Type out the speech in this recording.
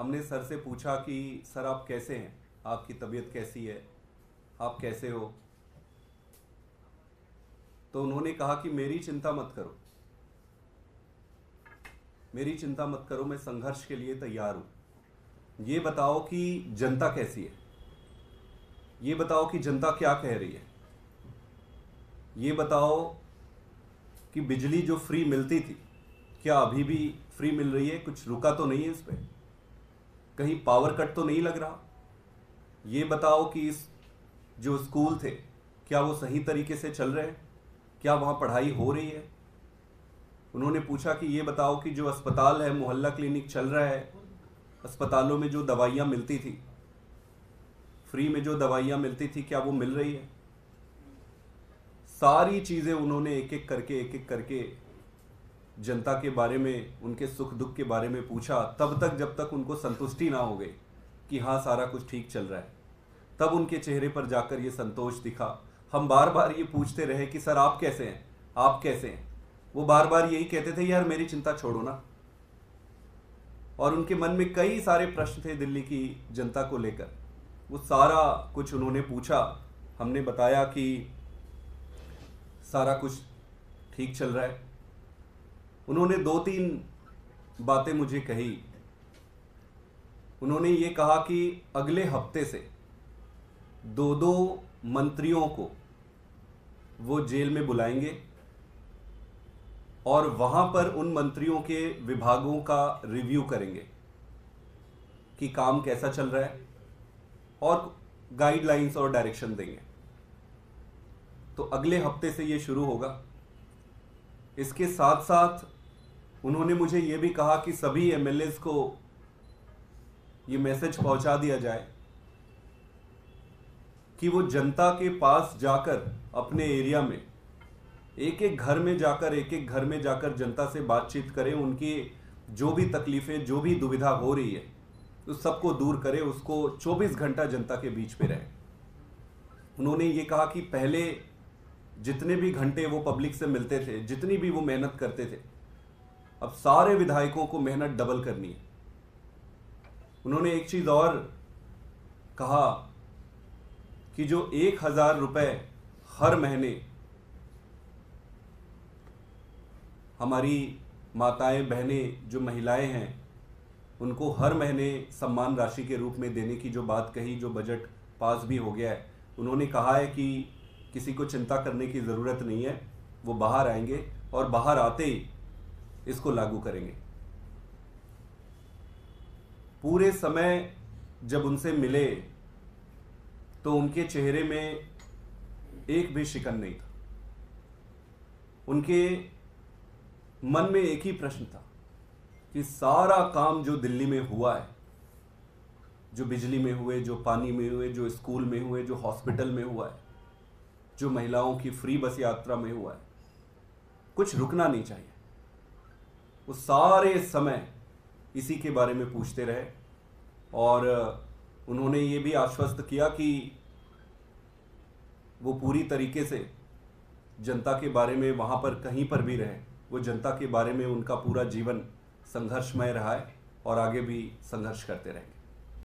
हमने सर से पूछा कि सर आप कैसे हैं, आपकी तबीयत कैसी है, आप कैसे हो। तो उन्होंने कहा कि मेरी चिंता मत करो, मेरी चिंता मत करो, मैं संघर्ष के लिए तैयार हूं। ये बताओ कि जनता कैसी है, ये बताओ कि जनता क्या कह रही है, ये बताओ कि बिजली जो फ्री मिलती थी क्या अभी भी फ्री मिल रही है, कुछ रुका तो नहीं है इस पे, कहीं पावर कट तो नहीं लग रहा। ये बताओ कि इस जो स्कूल थे क्या वो सही तरीके से चल रहे हैं, क्या वहाँ पढ़ाई हो रही है। उन्होंने पूछा कि ये बताओ कि जो अस्पताल है, मोहल्ला क्लिनिक चल रहा है, अस्पतालों में जो दवाइयाँ मिलती थी, फ्री में जो दवाइयाँ मिलती थी क्या वो मिल रही है। सारी चीज़ें उन्होंने एक एक करके जनता के बारे में, उनके सुख दुख के बारे में पूछा, तब तक जब तक उनको संतुष्टि ना हो गई कि हाँ सारा कुछ ठीक चल रहा है, तब उनके चेहरे पर जाकर ये संतोष दिखा। हम बार बार ये पूछते रहे कि सर आप कैसे हैं, आप कैसे हैं। वो बार बार यही कहते थे यार मेरी चिंता छोड़ो ना। और उनके मन में कई सारे प्रश्न थे दिल्ली की जनता को लेकर। वो सारा कुछ उन्होंने पूछा, हमने बताया कि सारा कुछ ठीक चल रहा है। उन्होंने 2-3 बातें मुझे कही। उन्होंने ये कहा कि अगले हफ्ते से 2-2 मंत्रियों को वो जेल में बुलाएंगे और वहां पर उन मंत्रियों के विभागों का रिव्यू करेंगे कि काम कैसा चल रहा है और गाइडलाइंस और डायरेक्शन देंगे। तो अगले हफ्ते से ये शुरू होगा। इसके साथ साथ उन्होंने मुझे ये भी कहा कि सभी एमएलएस को ये मैसेज पहुंचा दिया जाए कि वो जनता के पास जाकर, अपने एरिया में एक एक घर में जाकर जनता से बातचीत करें, उनकी जो भी तकलीफें, जो भी दुविधा हो रही है उस सबको दूर करें, उसको 24 घंटा जनता के बीच में रहे। उन्होंने ये कहा कि पहले जितने भी घंटे वो पब्लिक से मिलते थे, जितनी भी वो मेहनत करते थे, अब सारे विधायकों को मेहनत डबल करनी है। उन्होंने एक चीज और कहा कि जो 1000 रुपए हर महीने हमारी माताएं, बहनें, जो महिलाएं हैं, उनको हर महीने सम्मान राशि के रूप में देने की जो बात कही, जो बजट पास भी हो गया है, उन्होंने कहा है कि किसी को चिंता करने की ज़रूरत नहीं है, वो बाहर आएंगे और बाहर आते ही इसको लागू करेंगे। पूरे समय जब उनसे मिले तो उनके चेहरे में एक भी शिकन नहीं था। उनके मन में एक ही प्रश्न था कि सारा काम जो दिल्ली में हुआ है, जो बिजली में हुए, जो पानी में हुए, जो स्कूल में हुए, जो हॉस्पिटल में हुआ है, जो महिलाओं की फ्री बस यात्रा में हुआ है, कुछ रुकना नहीं चाहिए। वो सारे समय इसी के बारे में पूछते रहे और उन्होंने ये भी आश्वस्त किया कि वो पूरी तरीके से जनता के बारे में, वहाँ पर कहीं पर भी रहे, वो जनता के बारे में उनका पूरा जीवन संघर्षमय रहा है और आगे भी संघर्ष करते रहेंगे।